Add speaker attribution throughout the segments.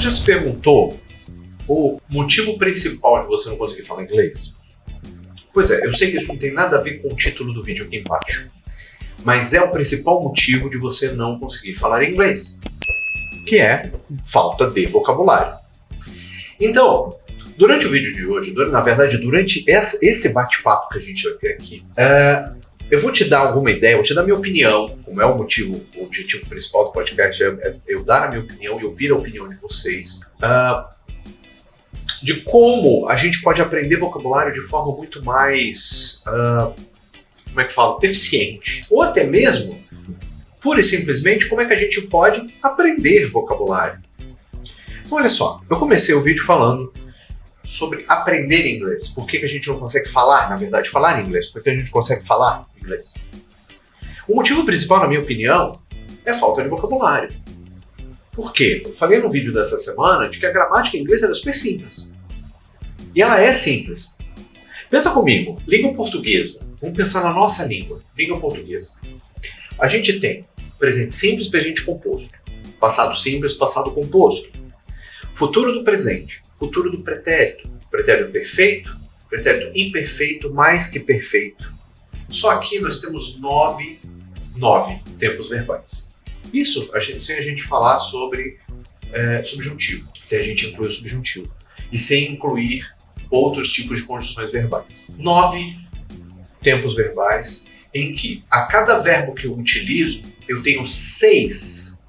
Speaker 1: já se perguntou o motivo principal de você não conseguir falar inglês? Pois é, eu sei que isso não tem nada a ver com o título do vídeo aqui embaixo, mas é o principal motivo de você não conseguir falar inglês, que é falta de vocabulário. Então, durante o vídeo de hoje, na verdade, durante esse bate-papo que a gente vai ter aqui, eu vou te dar alguma ideia, vou te dar minha opinião, como é o objetivo principal do podcast, é eu dar a minha opinião e ouvir a opinião de vocês, de como a gente pode aprender vocabulário de forma muito mais, como é que fala, eficiente. Ou até mesmo, pura e simplesmente, como é que a gente pode aprender vocabulário. Então, olha só, eu comecei o vídeo falando sobre aprender inglês. Por que a gente não consegue falar, na verdade, falar inglês? Por que a gente consegue falar inglês? O motivo principal, na minha opinião, é falta de vocabulário. Por quê? Eu falei no vídeo dessa semana de que a gramática em inglês é super simples. E ela é simples. Pensa comigo, língua portuguesa. Vamos pensar na nossa língua, língua portuguesa. A gente tem presente simples, presente composto. Passado simples, passado composto. Futuro do presente, futuro do pretérito. Pretérito perfeito, pretérito imperfeito, mais que perfeito. Só aqui nós temos nove tempos verbais. Isso sem a gente falar sobre subjuntivo, sem a gente incluir o subjuntivo. E sem incluir outros tipos de conjunções verbais. 9 tempos verbais em que a cada verbo que eu utilizo, eu tenho 6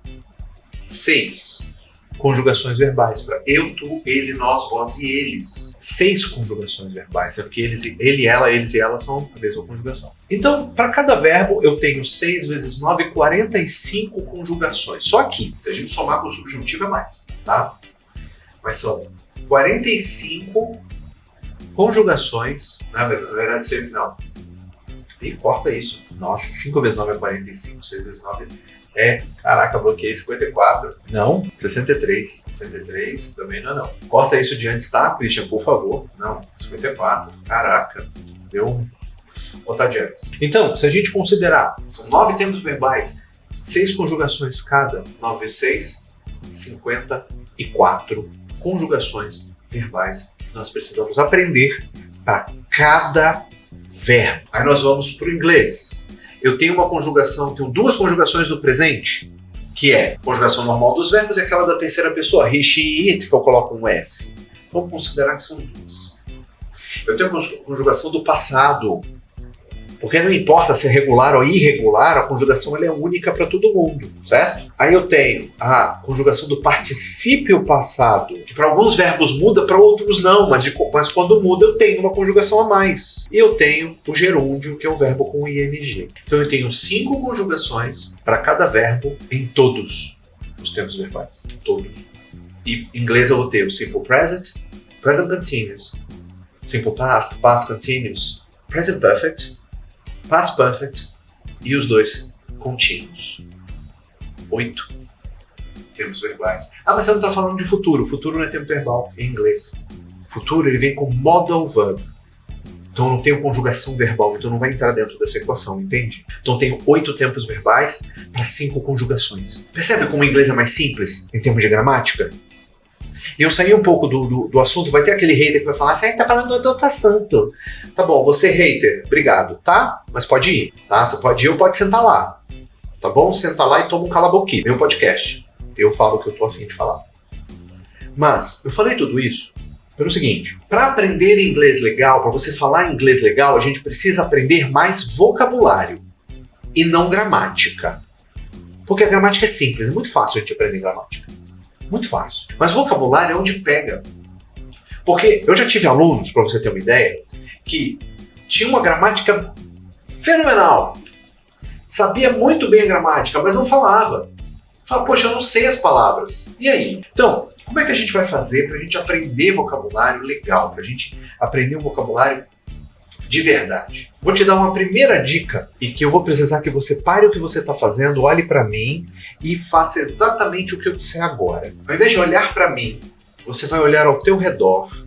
Speaker 1: conjugações verbais para eu, tu, ele, nós, vós e eles. 6 conjugações verbais, é porque ele, ela, eles e elas são a mesma conjugação. Então, para cada verbo, eu tenho 6 vezes 9, 45 conjugações. Só aqui, se a gente somar com o subjuntivo é mais, tá? Mas são 45 conjugações, na verdade, sempre não. E corta isso. Nossa, 5 vezes 9 é 45, 6 vezes 9 é... Caraca, bloqueei 54. Não, 63. 63 também não. Corta isso de antes, tá, Christian, por favor. Não, 54. Caraca, deu um... Vou botar de antes. Então, se a gente considerar, são 9 tempos verbais, 6 conjugações cada, 9 vezes 6, 54 conjugações verbais que nós precisamos aprender para cada verbo. Aí nós vamos para o inglês. Eu tenho uma conjugação, tenho 2 conjugações no presente, que é a conjugação normal dos verbos e aquela da terceira pessoa, he, she, it, que eu coloco um S. Vamos considerar que são 2. Eu tenho a conjugação do passado, porque não importa se é regular ou irregular, a conjugação ela é única para todo mundo, certo? Aí eu tenho a conjugação do particípio passado, que para alguns verbos muda, para outros não, mas quando muda eu tenho uma conjugação a mais. E eu tenho o gerúndio, que é o verbo com ing. Então eu tenho 5 conjugações para cada verbo em todos os tempos verbais. Todos. E em inglês eu vou ter o simple present, present continuous, simple past, past continuous, present perfect, past perfect e os 2 contínuos. 8 tempos verbais. Ah, mas você não está falando de futuro. Futuro não é tempo verbal em inglês. Futuro ele vem com modal verb. Então não tenho conjugação verbal, então não vai entrar dentro dessa equação, entende? Então tenho 8 tempos verbais para 5 conjugações. Percebe como o inglês é mais simples em termos de gramática? E eu saí um pouco do assunto, vai ter aquele hater que vai falar assim, tá falando do outro assunto. Tá bom, você hater, obrigado, tá? Mas pode ir, tá? Você pode ir ou pode sentar lá. Tá bom? Senta lá e toma um cala-boquinha. Meu podcast. Eu falo o que eu tô a fim de falar. Mas, eu falei tudo isso pelo seguinte, para aprender inglês legal, para você falar inglês legal, a gente precisa aprender mais vocabulário e não gramática. Porque a gramática é simples, é muito fácil a gente aprender gramática. Muito fácil. Mas vocabulário é onde pega. Porque eu já tive alunos, para você ter uma ideia, que tinham uma gramática fenomenal. Sabia muito bem a gramática, mas não falava. Fala, poxa, eu não sei as palavras. E aí? Então, como é que a gente vai fazer para a gente aprender vocabulário legal? Para a gente aprender um vocabulário de verdade? Vou te dar uma primeira dica e que eu vou precisar que você pare o que você está fazendo, olhe para mim e faça exatamente o que eu disser agora. Ao invés de olhar para mim, você vai olhar ao teu redor.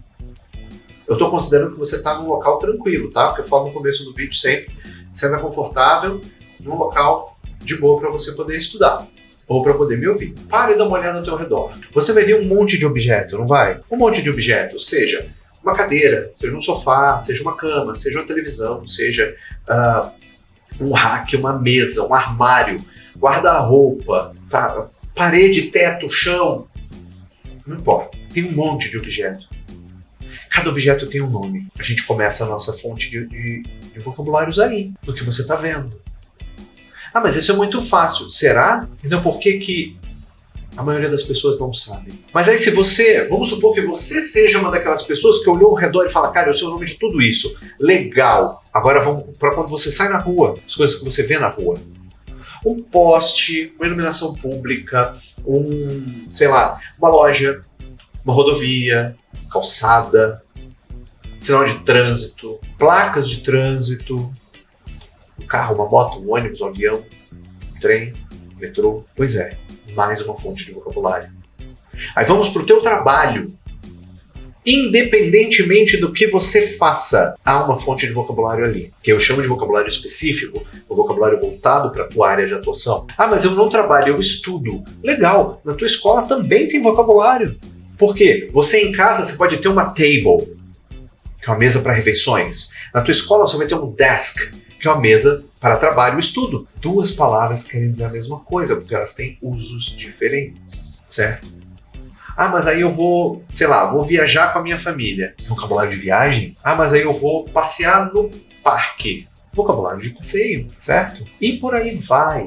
Speaker 1: Eu estou considerando que você está num local tranquilo, tá? Porque eu falo no começo do vídeo sempre, sendo confortável, num local de boa para você poder estudar. ou para poder me ouvir. Pare e dá uma olhada ao teu redor. Você vai ver um monte de objeto, não vai? Um monte de objetos, seja uma cadeira, seja um sofá, seja uma cama, seja uma televisão, seja um rack, uma mesa, um armário, guarda-roupa, tá? Parede, teto, chão. Não importa. Tem um monte de objeto. Cada objeto tem um nome. A gente começa a nossa fonte de vocabulários aí, no que você está vendo. Ah, mas isso é muito fácil. Será? Então por que a maioria das pessoas não sabe? Mas aí se você, vamos supor que você seja uma daquelas pessoas que olhou ao redor e fala, cara, eu sei o nome de tudo isso. Legal. Agora vamos para quando você sai na rua, as coisas que você vê na rua. Um poste, uma iluminação pública, sei lá, uma loja, uma rodovia, calçada, sinal de trânsito, placas de trânsito, um carro, uma moto, um ônibus, um avião, um trem, um metrô. Pois é, mais uma fonte de vocabulário. Aí vamos para o teu trabalho. Independentemente do que você faça, há uma fonte de vocabulário ali, que eu chamo de vocabulário específico, o vocabulário voltado para a tua área de atuação. Ah, mas eu não trabalho, eu estudo. Legal, na tua escola também tem vocabulário. Por quê? Você em casa, você pode ter uma table, que é uma mesa para refeições. Na tua escola você vai ter um desk, que é uma mesa para trabalho e estudo. Duas palavras querem dizer a mesma coisa, porque elas têm usos diferentes, certo? Ah, mas aí eu vou, sei lá, vou viajar com a minha família. Vocabulário de viagem? Ah, mas aí eu vou passear no parque. Vocabulário de passeio, certo? E por aí vai.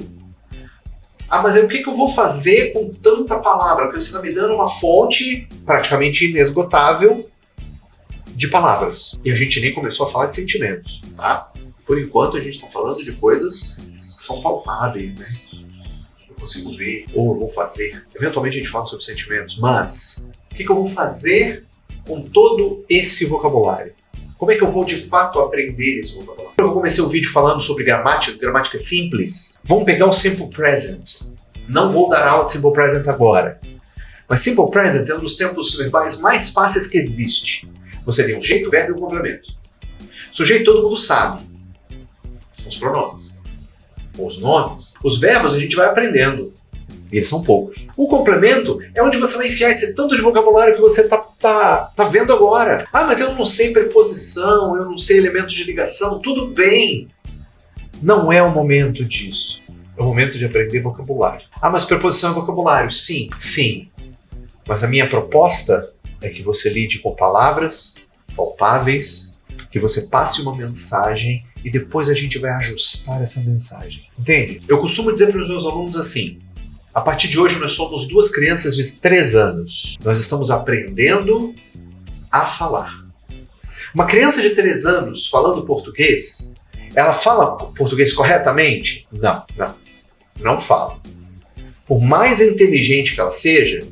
Speaker 1: Ah, mas aí o que eu vou fazer com tanta palavra? Porque você está me dando uma fonte praticamente inesgotável de palavras. E a gente nem começou a falar de sentimentos, tá? Por enquanto a gente está falando de coisas que são palpáveis, né? Eu consigo ver, ou eu vou fazer. Eventualmente a gente fala sobre sentimentos, mas o que eu vou fazer com todo esse vocabulário? Como é que eu vou de fato aprender esse vocabulário? Eu comecei o vídeo falando sobre gramática simples. Vamos pegar o Simple Present. Não vou dar aula de Simple Present agora. Mas Simple Present é um dos tempos verbais mais fáceis que existe. Você tem o sujeito, o verbo e o complemento. Sujeito todo mundo sabe. São os pronomes. Ou os nomes. Os verbos a gente vai aprendendo. E eles são poucos. O complemento é onde você vai enfiar esse tanto de vocabulário que você tá vendo agora. Ah, mas eu não sei preposição, eu não sei elementos de ligação. Tudo bem. Não é o momento disso. É o momento de aprender vocabulário. Ah, mas preposição é vocabulário. Sim, sim. Mas a minha proposta é que você lide com palavras palpáveis, que você passe uma mensagem e depois a gente vai ajustar essa mensagem. Entende? Eu costumo dizer para os meus alunos assim: a partir de hoje nós somos duas crianças de 3 anos. Nós estamos aprendendo a falar. Uma criança de 3 anos falando português, ela fala português corretamente? Não fala. Por mais inteligente que ela seja,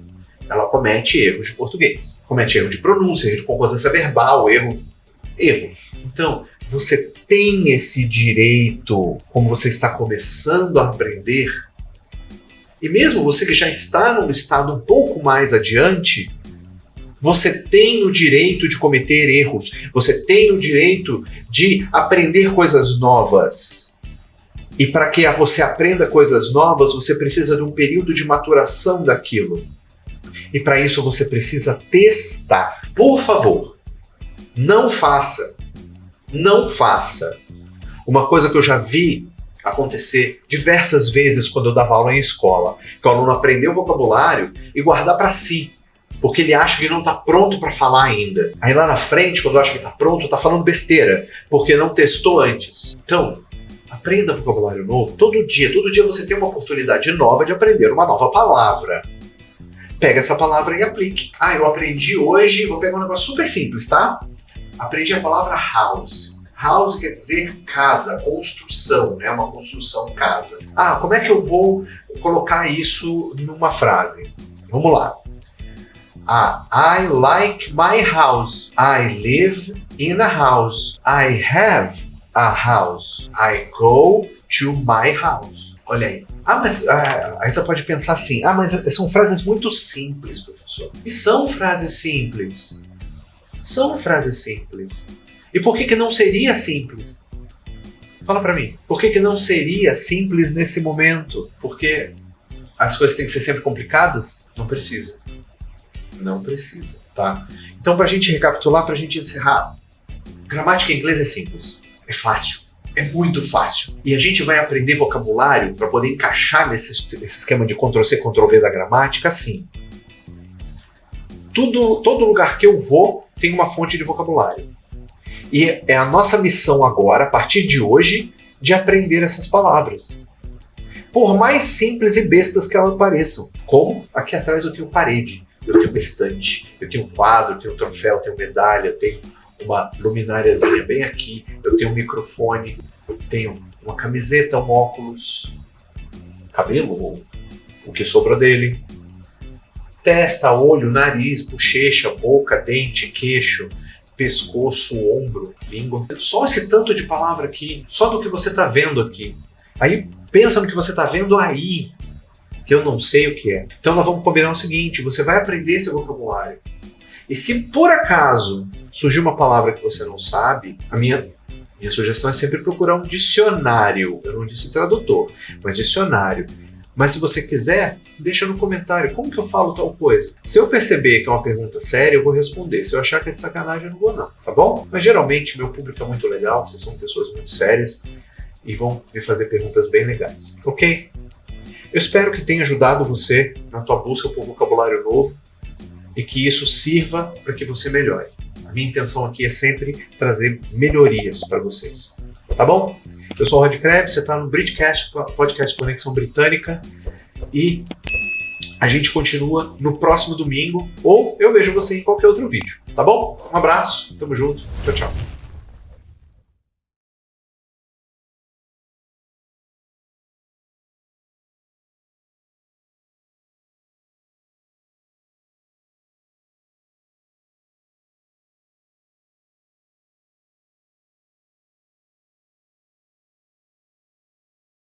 Speaker 1: ela comete erros de português. Comete erro de pronúncia, erro de concordância verbal, erros. Então, você tem esse direito, como você está começando a aprender, e mesmo você que já está num estado um pouco mais adiante, você tem o direito de cometer erros, você tem o direito de aprender coisas novas. E para que você aprenda coisas novas, você precisa de um período de maturação daquilo. E para isso você precisa testar. Por favor, não faça uma coisa que eu já vi acontecer diversas vezes quando eu dava aula em escola, que o aluno aprendeu vocabulário e guardar para si, porque ele acha que não está pronto para falar ainda. Aí lá na frente, quando acha que está pronto, está falando besteira, porque não testou antes. Então, aprenda vocabulário novo todo dia. Todo dia você tem uma oportunidade nova de aprender uma nova palavra. Pega essa palavra e aplique. Ah, eu aprendi hoje, vou pegar um negócio super simples, tá? Aprendi a palavra house. House quer dizer casa, construção, né? Uma construção, casa. Ah, como é que eu vou colocar isso numa frase? Vamos lá. I like my house. I live in a house. I have a house. I go to my house. Olha aí. Aí você pode pensar assim, mas são frases muito simples, professor. E são frases simples. São frases simples. E por que não seria simples? Fala pra mim. Por que não seria simples nesse momento? Porque as coisas têm que ser sempre complicadas? Não precisa. Não precisa, tá? Então, para a gente recapitular, para a gente encerrar, gramática em inglês é simples, é fácil, é muito fácil. E a gente vai aprender vocabulário para poder encaixar nesse esquema de Ctrl+C, Ctrl+V da gramática, assim. Todo lugar que eu vou tem uma fonte de vocabulário. E é a nossa missão agora, a partir de hoje, de aprender essas palavras. Por mais simples e bestas que elas pareçam. Como aqui atrás eu tenho parede, eu tenho uma estante, eu tenho um quadro, eu tenho um troféu, eu tenho medalha, eu tenho uma lumináriazinha bem aqui, eu tenho um microfone, eu tenho uma camiseta, um óculos, cabelo, ou o que sobrou dele, testa, olho, nariz, bochecha, boca, dente, queixo, pescoço, ombro, língua. Só esse tanto de palavra aqui, só do que você está vendo aqui. Aí pensa no que você está vendo aí, que eu não sei o que é. Então nós vamos combinar o seguinte, você vai aprender esse vocabulário. E se por acaso surgir uma palavra que você não sabe, a minha sugestão é sempre procurar um dicionário. Eu não disse tradutor, mas dicionário. Mas se você quiser, deixa no comentário, como que eu falo tal coisa? Se eu perceber que é uma pergunta séria, eu vou responder. Se eu achar que é de sacanagem, eu não vou não, tá bom? Mas geralmente meu público é muito legal, vocês são pessoas muito sérias e vão me fazer perguntas bem legais, ok? Eu espero que tenha ajudado você na tua busca por vocabulário novo e que isso sirva para que você melhore. A minha intenção aqui é sempre trazer melhorias para vocês, tá bom? Eu sou o Rod Krebs, você está no Britcast, podcast Conexão Britânica, e a gente continua no próximo domingo, ou eu vejo você em qualquer outro vídeo, tá bom? Um abraço, tamo junto, tchau, tchau.